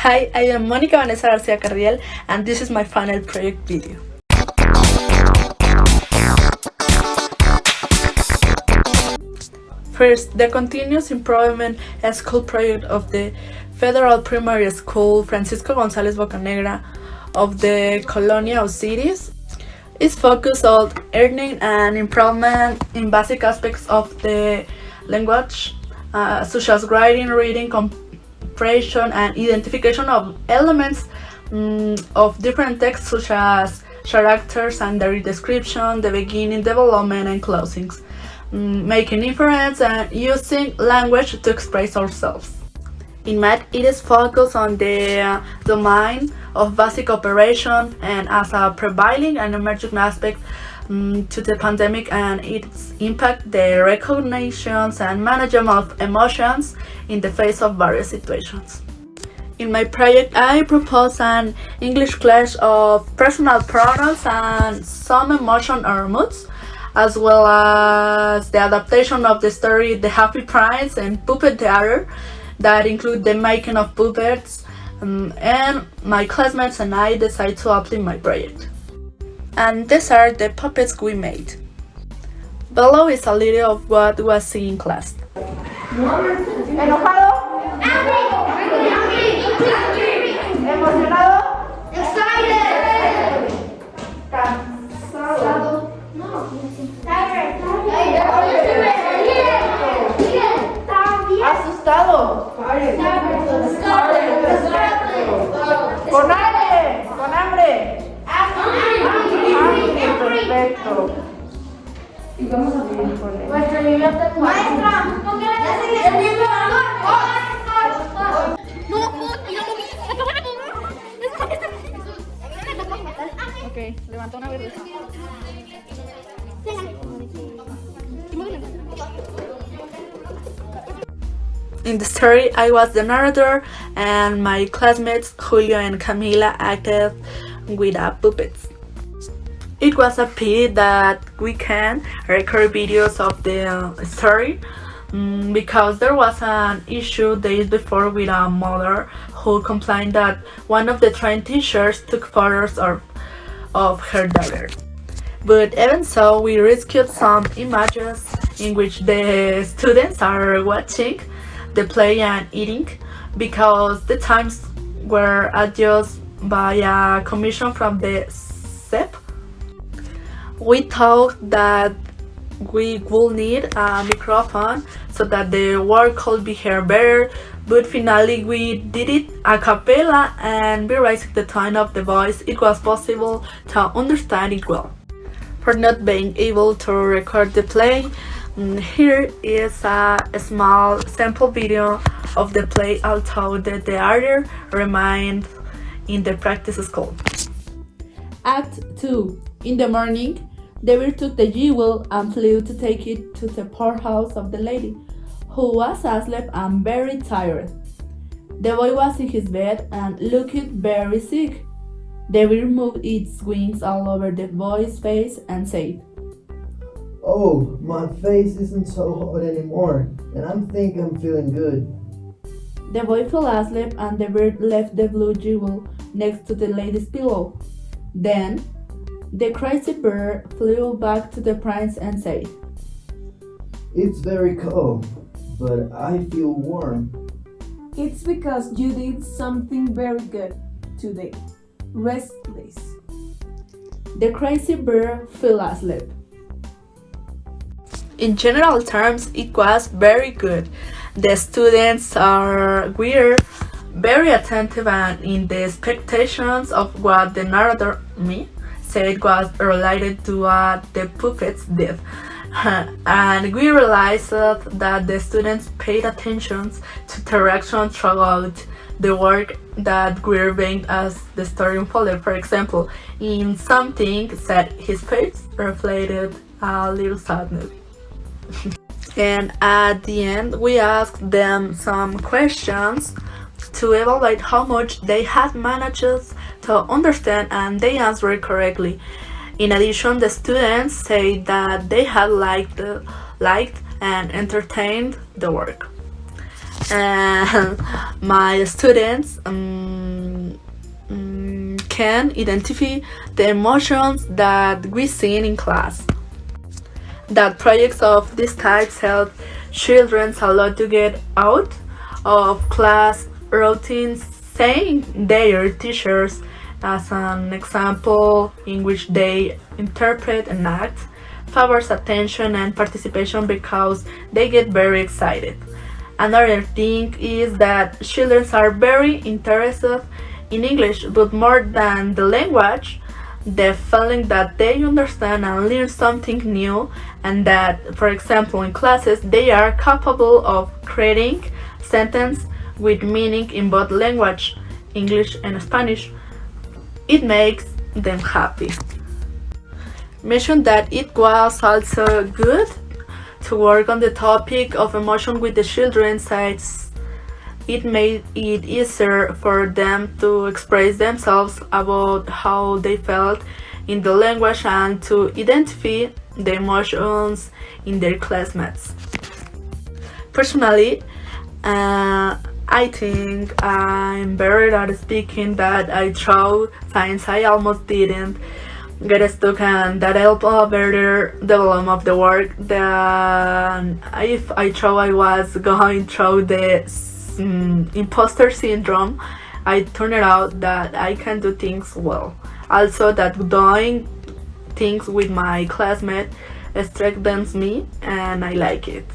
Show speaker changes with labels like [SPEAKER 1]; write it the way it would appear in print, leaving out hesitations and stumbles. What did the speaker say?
[SPEAKER 1] Hi, I am Mónica Vanessa García Carriel, and this is my final project video. First, the continuous improvement school project of the Federal Primary School Francisco González Bocanegra of the colonial cities is focused on earning and improvement in basic aspects of the language, such as writing, reading, comprehension, and identification of elements of different texts, such as characters and their description, the beginning, development, and closings, making inference and using language to express ourselves. In math, it is focused on the domain of basic operation and as a prevailing and emerging aspect to the pandemic and its impact, the recognitions and management of emotions in the face of various situations. In my project, I propose an English class of personal pronouns and some emotion or moods, as well as the adaptation of the story The Happy Prince and Puppet Theater that include the making of puppets, and my classmates and I decided to apply my project. And these are the puppets we made. Below is a little of what was seen in class.
[SPEAKER 2] ¿Enojado? ¿Emocionado?
[SPEAKER 3] Excited.
[SPEAKER 2] Cansado.
[SPEAKER 3] Tired.
[SPEAKER 2] Asustado. Con hambre. Con hambre. Perfecto. Y vamos a ver con él.
[SPEAKER 3] Maestra,
[SPEAKER 4] Ok, levanta una verde.
[SPEAKER 1] In the story, I was the narrator, and my classmates Julio and Camila acted with puppets. It was a pity that we can't record videos of the story because there was an issue days before with a mother who complained that one of the trained teachers took photos of her daughter. But even so, we rescued some images in which the students are watching the play and eating, because the times were adjusted by a commission from the SEP. We thought that we would need a microphone so that the work could be heard better, but finally we did it a cappella, and by raising the tone of the voice it was possible to understand it well. For not being able to record the play, here is a small sample video of the play, although the theater remained in the practice school.
[SPEAKER 5] Act 2. In the morning, the bear took the jewel and flew to take it to the poorhouse of the lady, who was asleep and very tired. The boy was in his bed and looked very sick. The bear moved its wings all over the boy's face and said,
[SPEAKER 6] "Oh, my face isn't so hot anymore, and I'm feeling good."
[SPEAKER 5] The boy fell asleep and the bird left the blue jewel next to the lady's pillow. Then, the crazy bird flew back to the prince and said,
[SPEAKER 6] "It's very cold, but I feel warm."
[SPEAKER 7] It's because you did something very good today. Rest, please.
[SPEAKER 5] The crazy bird fell asleep.
[SPEAKER 1] In general terms, it was very good. The students were very attentive and in the expectations of what the narrator, me, said was related to what the puppets did. And we realized that the students paid attention to direction throughout the work that were being as the story unfolded. For example, in something said, his face reflected a little sadness. And at the end, we asked them some questions to evaluate how much they had managed to understand, and they answered correctly. In addition, the students said that they had liked and entertained the work. And my students can identify the emotions that we see in class. That projects of this type help children a lot to get out of class routines, saying their teachers as an example in which they interpret and act favors attention and participation because they get very excited. Another thing is that children are very interested in English, but more than the language, the feeling that they understand and learn something new, and that, for example, in classes, they are capable of creating sentences with meaning in both language, English and Spanish. It makes them happy. Mentioned that it was also good to work on the topic of emotion with the children, since it made it easier for them to express themselves about how they felt in the language and to identify the emotions in their classmates. Personally, I think I'm better at speaking than I thought, since I almost didn't get stuck, and that helped a better development of the work than if I thought I was going through the imposter syndrome. I turned out that I can do things well. Also, that doing things with my classmates strengthens me, and I like it.